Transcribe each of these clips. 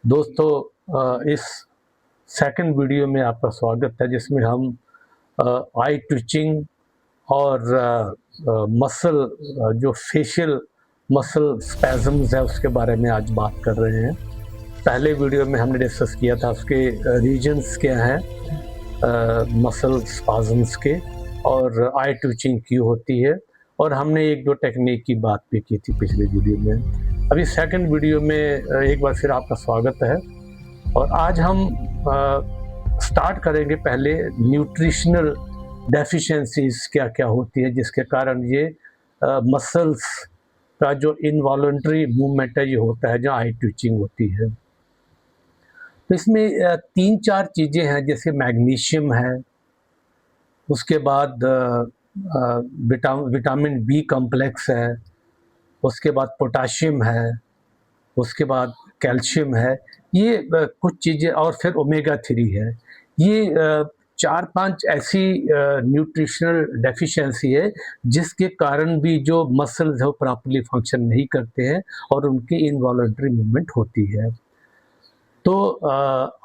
दोस्तों, इस second video में आपका स्वागत है जिसमें हम आई ट्विचिंग और मसल जो फेशियल मसल स्पैज़म्स है उसके बारे में आज बात कर रहे हैं। पहले वीडियो में हमने डिस्कस किया था उसके रीजन्स क्या हैं मसल स्पैज़म्स के और आई ट्विचिंग क्यों होती है, और हमने एक दो टेक्निक की बात भी की थी पिछले वीडियो में। अभी सेकंड वीडियो में एक बार फिर आपका स्वागत है और आज हम स्टार्ट करेंगे पहले न्यूट्रिशनल डेफिशिएंसीज क्या क्या होती है जिसके कारण ये मसल्स का जो इनवॉलंटरी मूवमेंट है ये होता है, जहाँ आई ट्विचिंग होती है। तो इसमें तीन चार चीज़ें हैं, जैसे मैग्नीशियम है, उसके बाद विटामिन बी कॉम्प्लेक्स है, उसके बाद पोटाशियम है, उसके बाद कैल्शियम है, ये कुछ चीज़ें, और फिर ओमेगा 3 है। ये चार पांच ऐसी न्यूट्रिशनल डेफिशिएंसी है जिसके कारण भी जो मसल्स है वो प्रॉपर्ली फंक्शन नहीं करते हैं और उनकी इनवॉलंटरी मूवमेंट होती है। तो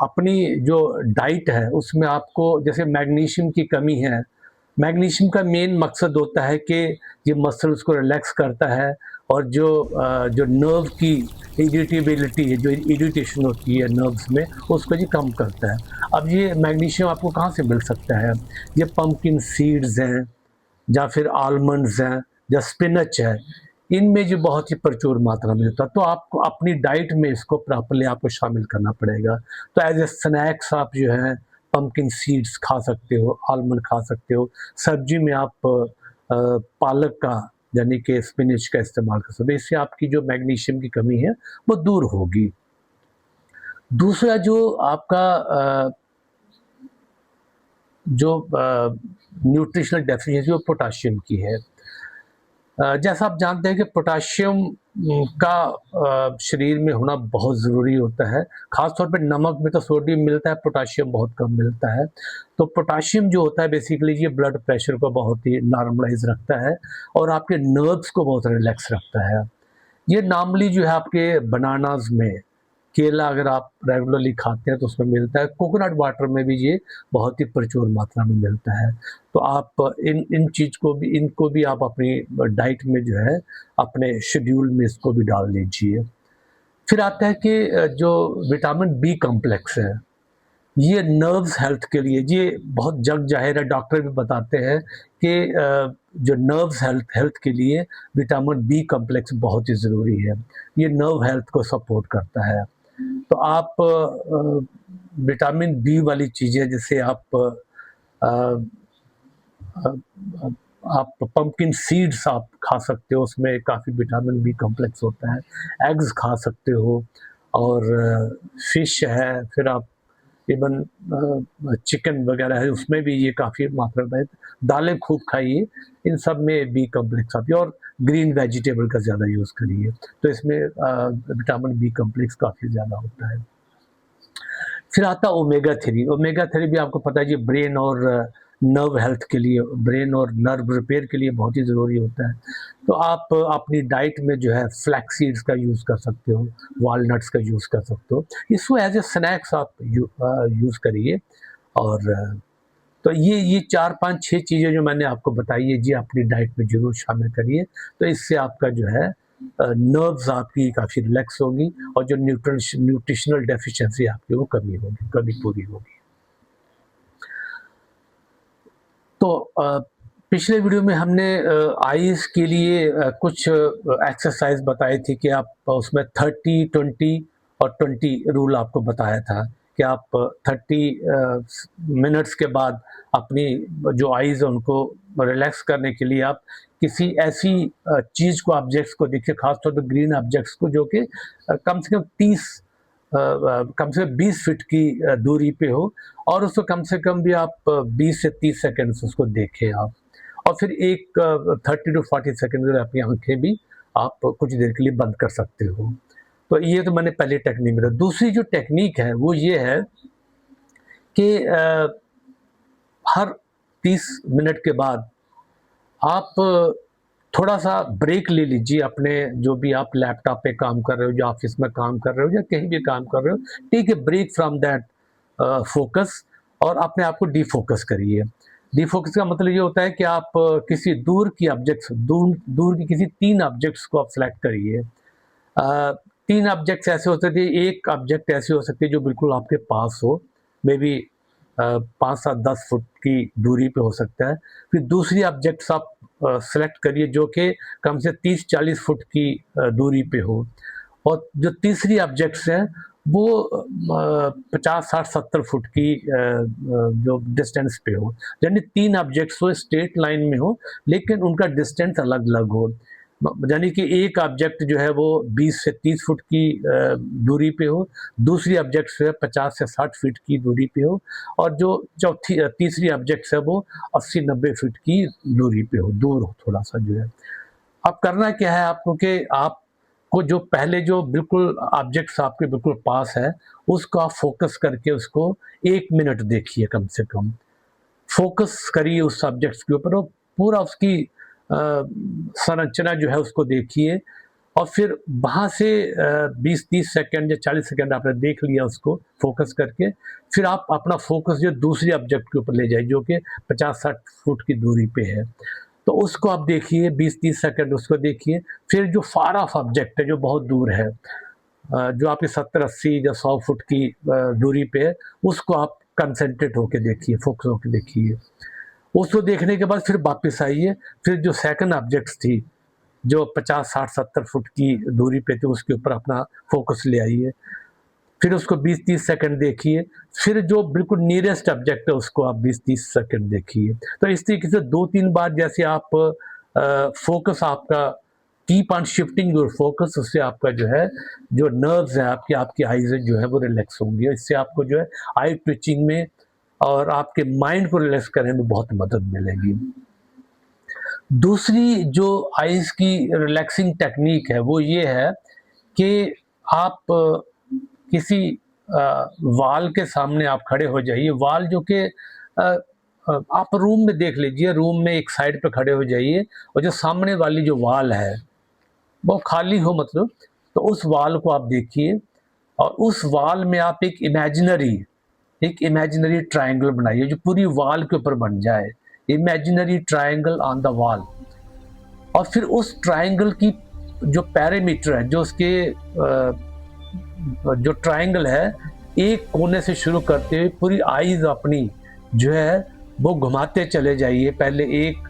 अपनी जो डाइट है उसमें आपको, जैसे मैग्नीशियम की कमी है, मैग्नीशियम का मेन मकसद होता है कि ये मसल्स को रिलैक्स करता है और जो नर्व की इरिटेबिलिटी है, जो इरिटेशन होती है नर्व्स में, उसको ये कम करता है। अब ये मैग्नीशियम आपको कहाँ से मिल सकता है? ये पंपकिन सीड्स हैं, या फिर आलमंड्स हैं, या स्पिनच है, इनमें जो बहुत ही प्रचुर मात्रा में होता है। तो आपको अपनी डाइट में इसको प्रॉपर्ली आपको शामिल करना पड़ेगा। तो एज ए स्नैक्स आप जो है पंपकिन सीड्स खा सकते हो, आलमंड खा सकते हो। सब्जी में आप पालक का यानी कि स्पिनच का इस्तेमाल कर सकते हो। इससे आपकी जो मैग्नीशियम की कमी है वो दूर होगी। दूसरा जो आपका जो न्यूट्रिशनल डेफिशिएंसी वो पोटाशियम की है। जैसा आप जानते हैं कि पोटाशियम का शरीर में होना बहुत ज़रूरी होता है। ख़ासतौर पे नमक में तो सोडियम मिलता है, पोटाशियम बहुत कम मिलता है। तो पोटाशियम जो होता है बेसिकली ये ब्लड प्रेशर को बहुत ही नॉर्मलाइज रखता है और आपके नर्व्स को बहुत रिलैक्स रखता है। ये नॉर्मली जो है आपके बनानाज में, केला अगर आप रेगुलरली खाते हैं तो उसमें मिलता है। कोकोनट वाटर में भी ये बहुत ही प्रचुर मात्रा में मिलता है। तो आप इनको भी आप अपनी डाइट में जो है अपने शेड्यूल में इसको भी डाल लीजिए। फिर आता है कि जो विटामिन बी कॉम्प्लेक्स है, ये नर्व्स हेल्थ के लिए ये बहुत जग जाहिर है, डॉक्टर भी बताते हैं कि जो नर्व्स हेल्थ के लिए विटामिन बी कॉम्प्लेक्स बहुत ही ज़रूरी है। ये नर्व हेल्थ को सपोर्ट करता है। तो आप विटामिन बी वाली चीज़ें, जैसे आप पंपकिन सीड्स आप खा सकते हो, उसमें काफ़ी विटामिन बी कॉम्प्लेक्स होता है। एग्स खा सकते हो, और फिश है, फिर आप इवन चिकन वगैरह है उसमें भी ये काफ़ी मात्रा में। दालें खूब खाइए, इन सब में बी कॉम्प्लेक्स आती है, और ग्रीन वेजिटेबल का ज़्यादा यूज़ करिए, तो इसमें विटामिन बी कॉम्प्लेक्स काफ़ी ज़्यादा होता है। फिर आता है ओमेगा 3। ओमेगा 3 भी आपको पता है जी ब्रेन और नर्व हेल्थ के लिए, ब्रेन और नर्व रिपेयर के लिए बहुत ही ज़रूरी होता है। तो आप अपनी डाइट में जो है फ्लैक्स सीड्स का यूज़ कर सकते हो, वॉलनट्स का यूज़ कर सकते हो। इसको एज ए स्नैक्स आप यूज़ करिए। और तो ये 4 5 6 चीज़ें जो मैंने आपको बताई है जी, अपनी डाइट में ज़रूर शामिल करिए। तो इससे आपका जो है नर्व्स आपकी काफ़ी रिलैक्स होगी और जो न्यूट्रिशनल डेफिशिएंसी आपकी वो कमी पूरी होगी। तो पिछले वीडियो में हमने आईज़ के लिए कुछ एक्सरसाइज बताई थी कि आप उसमें 30 20 और 20 रूल आपको बताया था कि आप 30 मिनट्स के बाद अपनी जो आईज़ है उनको रिलैक्स करने के लिए आप किसी ऐसी चीज़ को, ऑब्जेक्ट्स को देखिए, खासतौर पर ग्रीन ऑब्जेक्ट्स को, जो कि कम से कम 20 फीट की दूरी पे हो, और उसको कम से कम भी आप 20 से 30 सेकंड्स उसको देखें आप, और फिर एक 30 टू 40 सेकंड अपनी आंखें भी आप कुछ देर के लिए बंद कर सकते हो। तो ये तो मैंने पहली टेक्निक बताई। दूसरी जो टेक्निक है वो ये है कि हर 30 मिनट के बाद आप थोड़ा-सा ब्रेक ले लीजिए अपने, जो भी आप लैपटॉप पे काम कर रहे हो, जो ऑफ़िस में काम कर रहे हो या कहीं भी काम कर रहे हो, take a break from that focus और अपने आप को डिफ़ोकस करिए। डिफ़ोकस का मतलब ये होता है कि आप किसी दूर की ऑब्जेक्ट्स, दूर दूर की किसी 3 ऑब्जेक्ट्स को आप सेलेक्ट करिए। 3 ऑब्जेक्ट्स ऐसे हो सकते हैं, एक ऑब्जेक्ट ऐसी हो सकती है जो बिल्कुल आपके पास हो, मे बी 5-7-10 फुट की दूरी पे हो सकता है। फिर दूसरी ऑब्जेक्ट्स आप सेलेक्ट करिए जो कि कम से 30-40 फुट की दूरी पे हो, और जो तीसरी ऑब्जेक्ट्स हैं वो 50-60-70 फुट की जो डिस्टेंस पे हो। यानी 3 ऑब्जेक्ट्स हो, स्ट्रेट लाइन में हो, लेकिन उनका डिस्टेंस अलग-अलग हो। यानी कि एक ऑब्जेक्ट जो है वो 20 से 30 फुट की दूरी पे हो, दूसरी ऑब्जेक्ट जो है 50 से 60 फीट की दूरी पे हो, और जो तीसरी ऑब्जेक्ट है वो 80-90 फीट की दूरी पे हो, दूर हो थोड़ा-सा जो है। अब करना क्या है आपको कि आपको जो पहले जो बिल्कुल ऑब्जेक्ट्स आपके बिल्कुल पास है, उसको आप फ़ोकस करके उसको 1 मिनट देखिए कम से कम। फ़ोकस करिए उस सब्जेक्ट्स के ऊपर और पूरा उसकी अ, संरचना जो है उसको देखिए, और फिर वहाँ से 20-30 सेकंड या 40 सेकंड आपने देख लिया उसको फ़ोकस करके, फिर आप अपना फ़ोकस जो दूसरे ऑब्जेक्ट के ऊपर ले जाइए जो कि 50-60 फुट की दूरी पे है। तो उसको आप देखिए 20-30 सेकंड उसको देखिए, फिर जो फ़ार ऑफ ऑब्जेक्ट है जो बहुत दूर है, जो आपके 70-80 या 100 फुट की दूरी पे है, उसको आप कंसंट्रेट होके देखिए, फ़ोकस होके देखिए। उसको देखने के बाद फिर वापस आइए, फिर जो सेकंड ऑब्जेक्ट्स थी, जो 50, 60, 70 फुट की दूरी पे थी, उसके ऊपर अपना फ़ोकस ले आइए। फिर उसको 20-30 सेकंड देखिए, फिर जो बिल्कुल नियरेस्ट ऑब्जेक्ट है उसको आप 20-30 सेकंड देखिए। तो इस तरीके से 2-3 बार जैसे आप फ़ोकस आपका keep on shifting your focus, उससे आपका जो है, जो नर्व्स हैं आपकी, आपकी आइज़ जो है वो रिलैक्स होंगी। इससे आपको जो है आई ट्विचिंग में और आपके माइंड को रिलैक्स करने में बहुत मदद मिलेगी। दूसरी जो आइज़ की रिलैक्सिंग टेक्नीक है वो ये है कि आप किसी वॉल के सामने आप खड़े हो जाइए, वॉल जो कि आप रूम में देख लीजिए, रूम में एक साइड पे खड़े हो जाइए, और जो सामने वाली जो वॉल है वो खाली हो, मतलब तो उस वॉल को आप देखिए, और उस वॉल में आप एक इमेजिनरी ट्रायंगल बनाइए जो पूरी वॉल के ऊपर बन जाए, imaginary triangle on the wall. और फिर उस ट्रायंगल की जो पैरामीटर है, जो उसके जो ट्रायंगल है, एक कोने से शुरू करते हुए पूरी आईज अपनी जो है वो घुमाते चले जाइए, पहले एक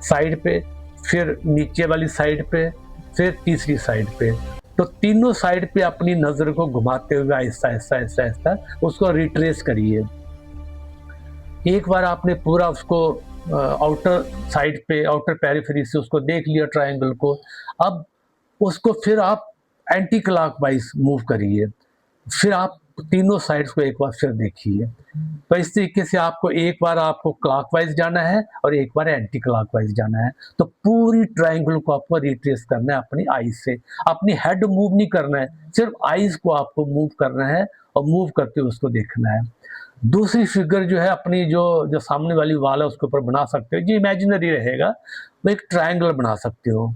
साइड पे, फिर नीचे वाली साइड पे, फिर तीसरी साइड पे। तो तीनों साइड पे अपनी नज़र को घुमाते हुए आहिस्ता आहिस्ता आहिस्ता आहिस्ता उसको रिट्रेस करिए। एक बार आपने पूरा उसको आउटर साइड पे, आउटर पेरिफेरी से उसको देख लिया ट्रायंगल को, अब उसको फिर आप एंटी क्लॉकवाइज मूव करिए, फिर आप तीनों साइड्स को एक बार फिर देखिए। तो इस तरीके से आपको एक बार आपको क्लॉकवाइज जाना है और एक बार एंटी क्लॉकवाइज जाना है। तो पूरी ट्रायंगल को आपको रिट्रेस करना है अपनी आईज से, अपनी हेड मूव नहीं करना है, सिर्फ आईज को आपको मूव करना है और मूव करते हुए उसको देखना है। दूसरी फिगर जो है अपनी, जो जो सामने वाली वॉल है उसके ऊपर बना सकते हो, जो इमेजिनरी रहेगा, वो एक ट्रायंगल बना सकते हो।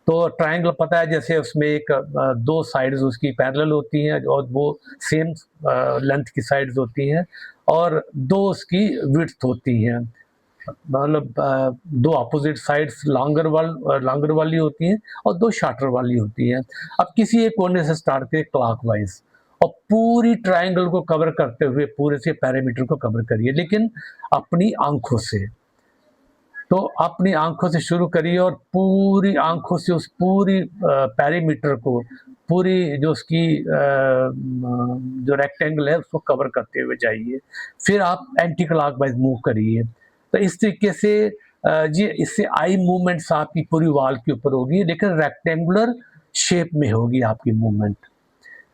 तो ट्रायंगल पता है, जैसे उसमें एक दो साइड्स उसकी पैरेलल होती हैं और वो सेम लेंथ की साइड्स होती हैं, और दो उसकी विड्थ होती हैं, मतलब दो अपोजिट साइड्स लॉन्गर वाली होती हैं और दो शॉर्टर वाली होती हैं। अब किसी एक कोने से स्टार्ट करिए क्लॉकवाइज, और पूरी ट्रायंगल को कवर करते हुए पूरे से पैरामीटर को कवर करिए, लेकिन अपनी आंखों से। तो अपनी आंखों से शुरू करिए और पूरी आंखों से उस पूरी पैरीमीटर को, पूरी जो उसकी जो रेक्टेंगल है उसको कवर करते हुए जाइए। फिर आप एंटी क्लॉकवाइज मूव करिए। तो इस तरीके से जी, इससे आई मूवमेंट्स आपकी पूरी वॉल के ऊपर होगी, लेकिन रेक्टेंगुलर शेप में होगी आपकी मूवमेंट।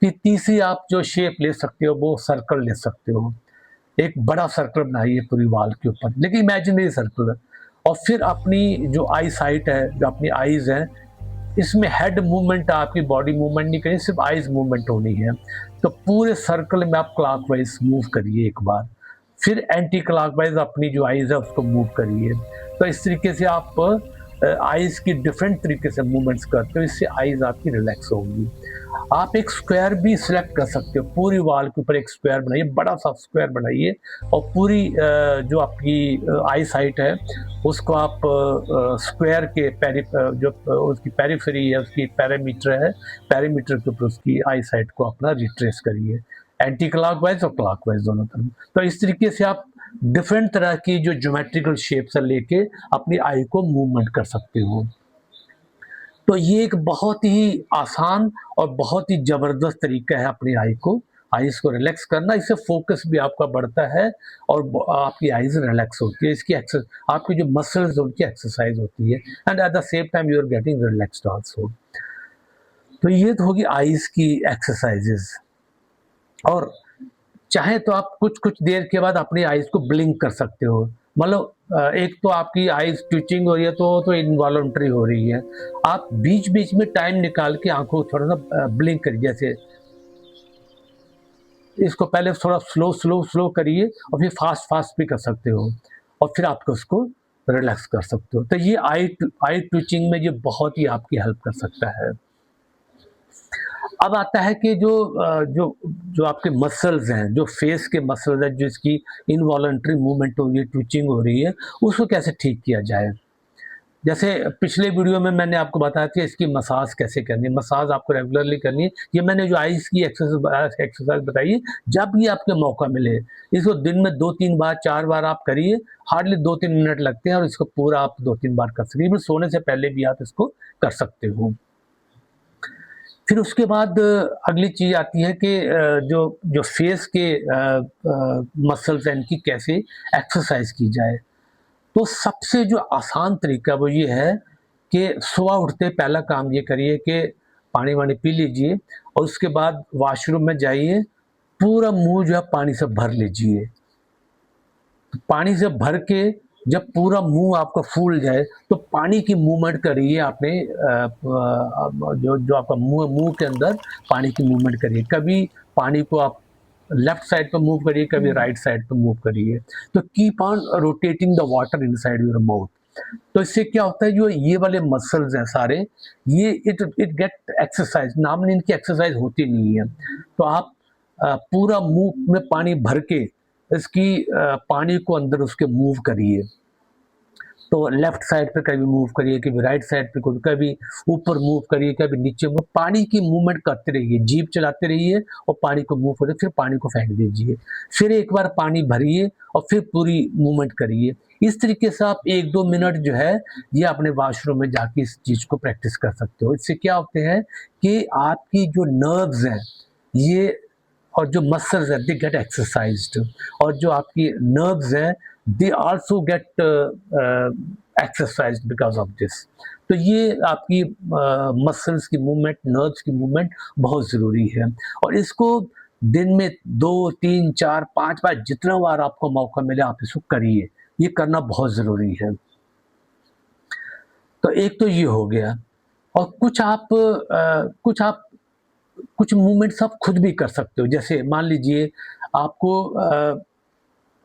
फिर तीसरी आप जो शेप ले सकते हो वो सर्कल ले सकते हो, एक बड़ा सर्कल बनाइए पूरी वॉल के ऊपर, लेकिन इमेजिनरी सर्कल। और फिर अपनी जो आई साइट है, जो अपनी आईज है, इसमें हेड मूवमेंट, आपकी बॉडी मूवमेंट नहीं करिए, सिर्फ आईज मूवमेंट होनी है। तो पूरे सर्कल में आप क्लॉकवाइज मूव करिए एक बार, फिर एंटी क्लॉकवाइज अपनी जो आईज है उसको मूव करिए। तो इस तरीके से आप आईज की डिफरेंट तरीके से मूवमेंट्स करते हो, इससे आईज आपकी रिलैक्स होंगी। आप एक स्क्वायर भी सिलेक्ट कर सकते हो, पूरी वॉल के ऊपर एक स्क्वायर बनाइए, बड़ा सा स्क्वायर बनाइए और पूरी जो आपकी आई साइट है उसको आप स्क्वायर के जो उसकी पेरिफेरी है, उसकी पैरामीटर है, पैरामीटर के ऊपर उसकी आई साइट को अपना रिट्रेस करिए, एंटी क्लॉकवाइज और क्लॉकवाइज दोनों तरफ। तो इस तरीके से आप डिफरेंट तरह की जो ज्योमेट्रिकल शेप्स लेके अपनी आई को मूवमेंट कर सकते हो। तो ये एक बहुत ही आसान और बहुत ही ज़बरदस्त तरीका है अपनी आईज़ को रिलैक्स करना। इससे फोकस भी आपका बढ़ता है और आपकी आईज़ रिलैक्स होती है। इसकी आपकी जो मसल्स उनकी एक्सरसाइज होती है and at the same time you are getting relaxed also. तो ये तो होगी आईज़ की एक्सरसाइजेज। और चाहे तो आप कुछ-कुछ देर के बाद अपनी आईज़ को ब्लिंक कर सकते हो। मतलब एक तो आपकी आईज़ ट्विचिंग हो रही है तो इनवॉलंटरी हो रही है। आप बीच-बीच में टाइम निकाल के आँखों को थोड़ा-सा ब्लिंक करिए, जैसे इसको पहले थोड़ा स्लो करिए और फिर फास्ट भी कर सकते हो और फिर आप उसको रिलैक्स कर सकते हो। तो ये आई ट्विचिंग में ये बहुत ही आपकी हेल्प कर सकता है। अब आता है कि जो आपके मसल्स हैं, जो फेस के मसल्स हैं, जिसकी इनवॉलंटरी मूवमेंट हो रही है, ट्विचिंग हो रही है, उसको कैसे ठीक किया जाए। जैसे पिछले वीडियो में मैंने आपको बताया था इसकी मसाज कैसे करनी है, मसाज आपको रेगुलरली करनी है। ये मैंने जो आईज की एक्सरसाइज बताई है, जब भी आपको मौका मिले इसको दिन में 2-3 बार 4 बार आप करिए। हार्डली 2-3 मिनट लगते हैं और इसको पूरा आप 2-3 बार कर सकते हैं। सोने से पहले भी आप इसको कर सकते हो। फिर उसके बाद अगली चीज़ आती है कि जो जो फेस के मसल्स हैं इनकी कैसे एक्सरसाइज की जाए। तो सबसे जो आसान तरीका वो ये है कि सुबह उठते पहला काम ये करिए कि पानी-वानी पी लीजिए और उसके बाद वॉशरूम में जाइए, पूरा मुँह जो है पानी से भर लीजिए। पानी से भर के जब पूरा मुंह आपका फूल जाए तो पानी की मूवमेंट करिए आपने जो आपका मुंह के अंदर पानी की मूवमेंट करिए। कभी पानी को आप लेफ्ट साइड पे मूव करिए, कभी राइट साइड पे मूव करिए। तो keep on rotating the water inside your mouth. तो इससे क्या होता है, जो ये वाले मसल्स हैं सारे, ये इट गेट एक्सरसाइज। नॉर्मली इनकी एक्सरसाइज होती नहीं है। तो आप पूरा मुंह में पानी भर के इसकी पानी को अंदर उसके मूव करिए। तो लेफ्ट साइड पे कभी मूव करिए, कभी राइट साइड पे, कभी ऊपर मूव करिए, कभी नीचे मूव, पानी की मूवमेंट करते रहिए, जीभ चलाते रहिए और पानी को मूव करिए, फिर पानी को फेंक दीजिए। फिर एक बार पानी भरिए और फिर पूरी मूवमेंट करिए। इस तरीके से आप 1-2 मिनट जो है ये अपने वॉशरूम में जाके इस चीज को प्रैक्टिस कर सकते हो। इससे क्या होते हैं कि आपकी जो नर्व्स हैं ये और जो मसल्स हैं दे गेट एक्सरसाइज्ड, और जो आपकी नर्व्स हैं they also get exercised because of this. तो ये आपकी मसल्स की मूवमेंट, नर्व्स की मूवमेंट बहुत ज़रूरी है और इसको दिन में 2-3-4-5 बार, जितना बार आपको मौका मिले आप इसको करिए। ये करना बहुत ज़रूरी है। तो एक तो ये हो गया। और कुछ मूवमेंट्स आप खुद भी कर सकते हो। जैसे मान लीजिए आपको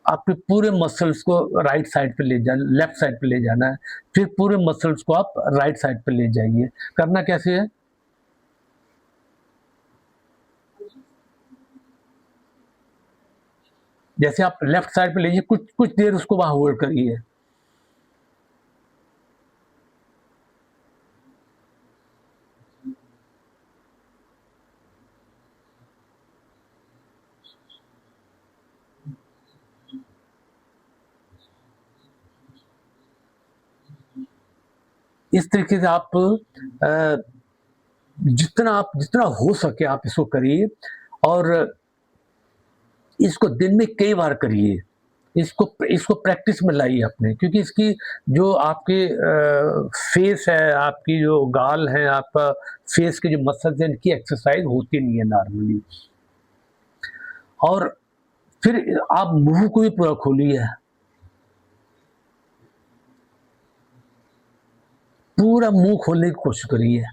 आपके पूरे मसल्स को राइट साइड पे ले जाना, लेफ्ट साइड पे ले जाना है, फिर पूरे मसल्स को आप राइट साइड पे ले जाइए। करना कैसे है, जैसे आप लेफ्ट साइड पे लीजिए, कुछ कुछ देर उसको वहां होल्ड करिए। इस तरीके से आप जितना हो सके आप इसको करिए और इसको दिन में कई बार करिए। इसको इसको प्रैक्टिस में लाइए अपने, क्योंकि इसकी जो आपके फेस है, आपकी जो गाल है, आपका फेस के जो मसल्स हैं, इनकी एक्सरसाइज होती नहीं है नॉर्मली। और फिर आप मुंह को भी पूरा खोलिए, पूरा मुंह खोलने की कोशिश करिए।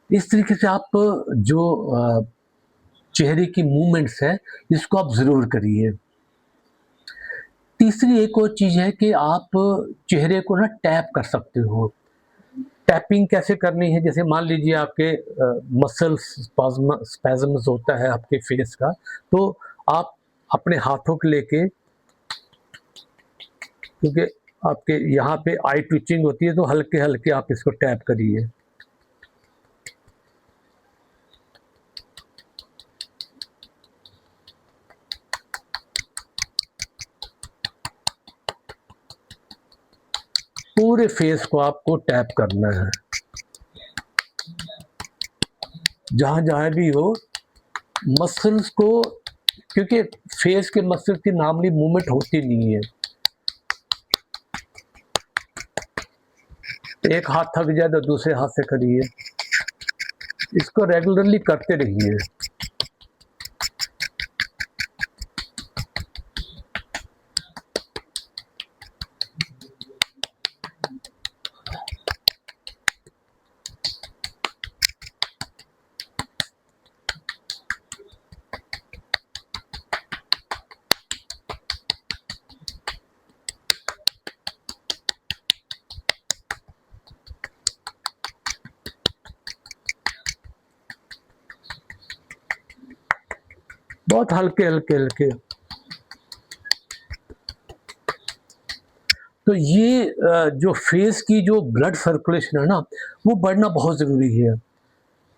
इस तरीके से आप जो चेहरे की मूवमेंट्स है, इसको आप ज़रूर करिए। तीसरी एक और चीज़ है कि आप चेहरे को ना टैप कर सकते हो। टैपिंग कैसे करनी है? जैसे मान लीजिए आपके मसल्स स्पैज़म्स होता है आपके फेस का, तो आप अपने हाथों को लेके, क्योंकि आपके यहाँ पे आई ट्विचिंग होती है, तो हल्के-हल्के आप इसको टैप करिए। पूरे फेस को आपको टैप करना है। जहाँ-जहाँ भी हो, मसल्स को, क्योंकि फेस के मसल्स की नॉर्मली मूवमेंट होती नहीं है। एक हाथ थक जाए तो दूसरे हाथ से करिए। इसको रेगुलरली करते रहिए। बहुत हल्के-हल्के। तो ये जो फेस की जो ब्लड सर्कुलेशन है ना, वो बढ़ना बहुत ज़रूरी है।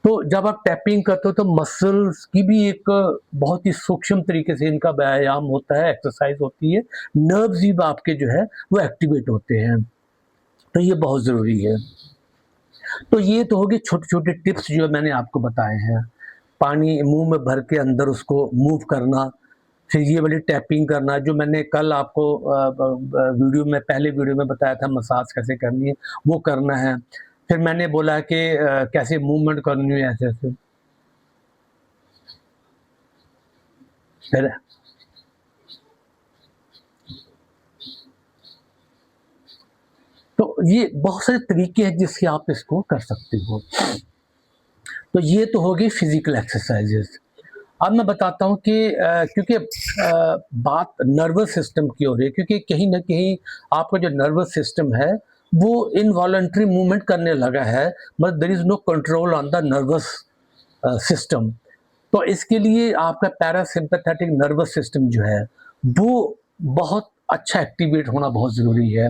तो जब आप टैपिंग करते हो तो मसल्स की भी एक बहुत ही सूक्ष्म तरीके से इनका व्यायाम होता है, एक्सरसाइज होती है। नर्व्स भी आपके जो है वो एक्टिवेट होते हैं। तो ये बहुत ज़रूरी है। तो ये तो हो गए छोटे-छोटे टिप्स जो मैंने आपको बताए हैं। पानी मुँह में भर के अंदर उसको मूव करना, फिर ये वाली टैपिंग करना जो मैंने कल आपको वीडियो में, पहले वीडियो में बताया था मसाज कैसे करनी है, वो करना है। फिर मैंने बोला कि कैसे मूवमेंट करनी है ऐसे-ऐसे। फिर तो ये बहुत सारे तरीके हैं जिससे आप इसको कर सकते हो। तो ये तो हो गई फिज़िकल एक्सरसाइज़ेज़। अब मैं बताता हूँ कि क्योंकि बात नर्वस सिस्टम की हो रही है, क्योंकि कहीं न कहीं आपका जो नर्वस सिस्टम है, वो इनवॉलंटरी मूवमेंट करने लगा है, मतलब there is no control on the nervous system. तो इसके लिए आपका पैरासिम्पैथेटिक नर्वस सिस्टम जो है, वो बहुत अच्छा एक्टिवेट होना बहुत ज़रूरी है।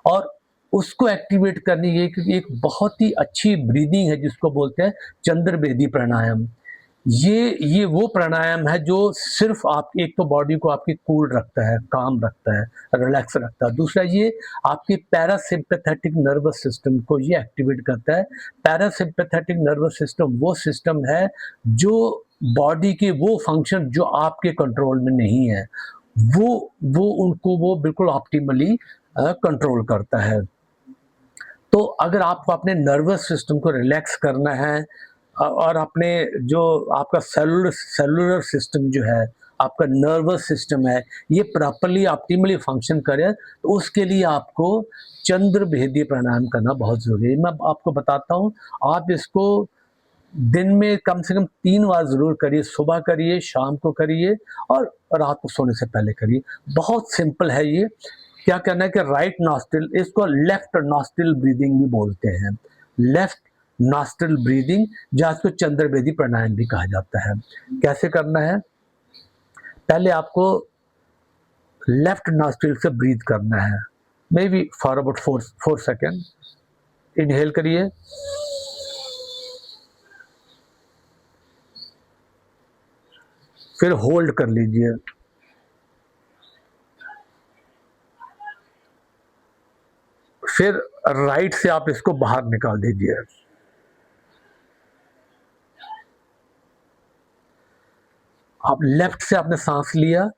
और उसको एक्टिवेट करने के लिए एक बहुत ही अच्छी ब्रीदिंग है जिसको बोलते हैं चंद्र बेदी प्राणायाम। ये वो प्राणायाम है जो सिर्फ़ आप, एक तो बॉडी को आपकी कूल रखता है, काम रखता है, रिलैक्स रखता है। दूसरा ये आपके पैरासिम्पैथेटिक नर्वस सिस्टम को ये एक्टिवेट करता है। पैरासिम्पैथेटिक नर्वस सिस्टम वो सिस्टम है जो बॉडी के वो फंक्शन जो आपके कंट्रोल में नहीं है, वो बिल्कुल ऑप्टिमली कंट्रोल करता है। तो अगर आपको अपने नर्वस सिस्टम को रिलैक्स करना है और अपने जो आपका सेलुलर सेलुलर सिस्टम जो है, आपका नर्वस सिस्टम है, ये प्रॉपर्ली ऑप्टिमली फंक्शन करे, तो उसके लिए आपको चंद्र भेदी प्राणायाम करना बहुत ज़रूरी है। मैं आपको बताता हूँ, आप इसको दिन में कम से कम 3 बार ज़रूर करिए, सुबह करिए, शाम को करिए और रात को सोने से पहले करिए। बहुत सिंपल है ये। क्या करना है कि राइट नॉस्ट्रिल, इसको लेफ्ट नॉस्ट्रिल ब्रीदिंग भी बोलते हैं। लेफ्ट नॉस्ट्रिल ब्रीदिंग, जहाँ इसको चंद्रवेदी प्राणायाम भी कहा जाता है। कैसे करना है? पहले आपको लेफ्ट नॉस्ट्रिल से ब्रीथ करना है, may be for about 4 second. Inhale करिए, फिर होल्ड कर लीजिए, फिर राइट से आप इसको बाहर निकाल दीजिए। आप लेफ्ट से आपने सांस लिया,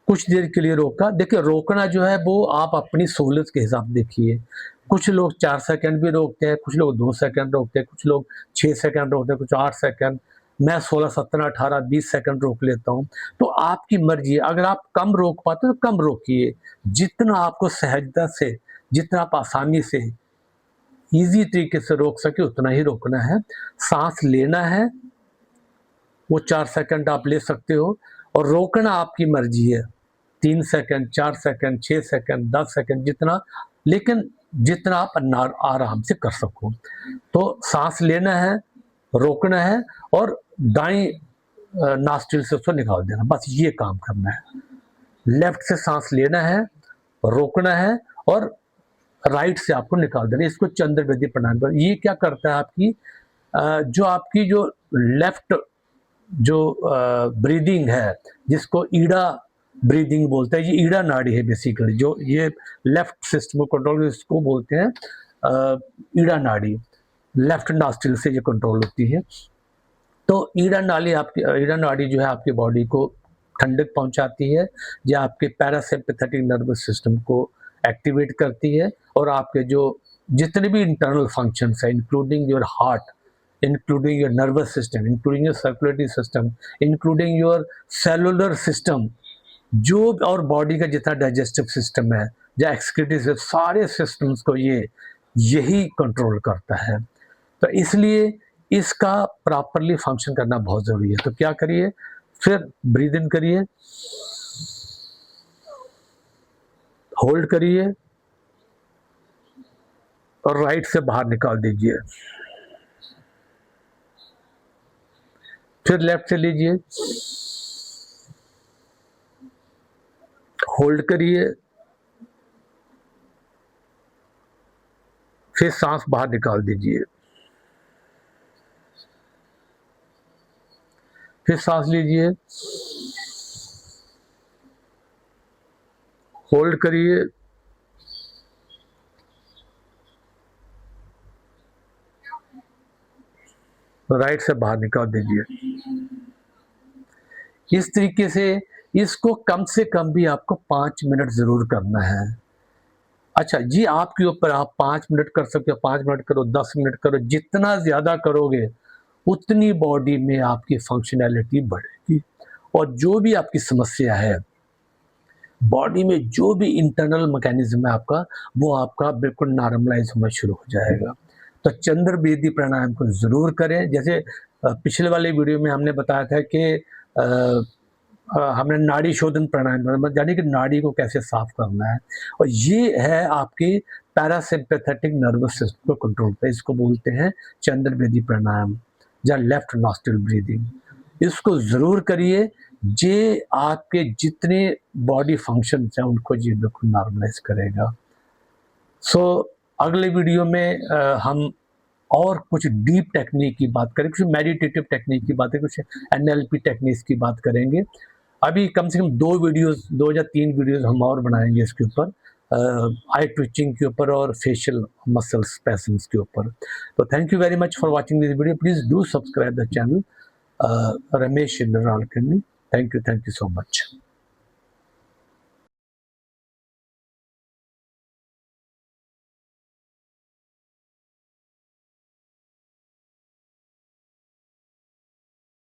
कुछ देर के लिए रोका। देखिए, रोकना जो है वो आप अपनी सहूलियत के हिसाब देखिए। कुछ लोग 4 सेकंड भी रोकते हैं, कुछ लोग 2 सेकंड रोकते हैं, कुछ लोग 6 सेकंड रोकते हैं, कुछ 8 सेकंड। मैं 16, 17, 18, 20 सेकंड रोक लेता हूँ। तो आपकी मर्ज़ी है, अगर आप कम रोक पाते हो तो कम रोकिए। जितना आपको सहजता से, जितना आप आसानी से ईज़ी तरीके से रोक सके उतना ही रोकना है। साँस लेना है, वो 4 सेकंड आप ले सकते हो, और रोकना आपकी मर्ज़ी है। 3 सेकंड, 4 सेकंड, 6 सेकंड, 10 सेकंड, जितना, लेकिन जितना आप आराम से कर सको। तो साँस लेना है, रोकना है, और दाईं नॉस्ट्रिल से उसको निकाल देना, बस ये काम करना है। लेफ्ट से साँस लेना है, रोकना है, और राइट से आपको निकाल देना है। इसको चंद्र वेदी प्राणायाम कर, ये क्या करता है आपकी जो आपकी जो लेफ्ट जो ब्रीदिंग है, जिसको ईड़ा ब्रीदिंग बोलते हैं, ये ईड़ा नाड़ी है बेसिकली, जो ये लेफ्ट सिस्टम को कंट्रोल, इसको बोलते हैं ईड़ा नाड़ी। लेफ्ट नॉस्ट्रिल से ये कंट्रोल होती है। तो ईड़ा नाड़ी जो है आपकी बॉडी को ठंडक पहुंचाती है, जो आपके पैरासिम्पैथेटिक नर्वस सिस्टम को एक्टिवेट करती है, और आपके जो जितने भी इंटरनल फंक्शंस हैं, including your heart, including your nervous system, including your circulatory system, including your cellular system, जो और बॉडी का जितना डाइजेस्टिव सिस्टम है या एक्सक्रीटरी, सारे सिस्टम्स को यही कंट्रोल करता है। तो इसलिए इसका प्रॉपरली फंक्शन करना बहुत ज़रूरी है। तो क्या करिए, फिर ब्रीद इन करिए, होल्ड करिए, और राइट से बाहर निकाल दीजिए। फिर लेफ्ट से लीजिए, होल्ड करिए, फिर सांस बाहर निकाल दीजिए, फिर सांस लीजिए, होल्ड करिए, राइट से बाहर निकाल दीजिए। इस तरीके से इसको कम से कम भी आपको 5 मिनट ज़रूर करना है। अच्छा जी, आपके ऊपर, आप 5 मिनट कर सकते हो, 5 मिनट करो, 10 मिनट करो, जितना ज़्यादा करोगे उतनी बॉडी में आपकी फंक्शनैलिटी बढ़ेगी, और जो भी आपकी समस्या है, बॉडी में जो भी इंटरनल मैकेनिज्म है आपका, वो आपका बिल्कुल नॉर्मलाइज होना शुरू हो जाएगा। तो चंद्र वेदी प्राणायाम को ज़रूर करें। जैसे पिछले वाले वीडियो में हमने बताया था कि हमने नाड़ी शोधन प्राणायाम, यानी कि नाड़ी को कैसे साफ करना है, और ये है आपकी पैरासिम्पैथेटिक नर्वस सिस्टम को कंट्रोल पे, इसको बोलते हैं चंद्र वेदी प्राणायाम या लेफ्ट नॉस्ट्रिल ब्रीदिंग। इसको ज़रूर करिए, ये आपके जितने बॉडी फंक्शंस हैं उनको ये बिल्कुल नॉर्मलाइज करेगा। सो अगले वीडियो में हम और कुछ डीप टेक्निक की बात करें, कुछ मेडिटेटिव टेक्निक की बात करें, कुछ एनएलपी टेक्निक्स की बात करेंगे। अभी कम से कम 2 या 3 वीडियोस हम और बनाएंगे इसके ऊपर, आई ट्विचिंग के ऊपर और फेशियल मसल स्पैसम्स के ऊपर। तो thank you very much for watching this video. Please do subscribe the channel Ramesh Indral. Thank you so much.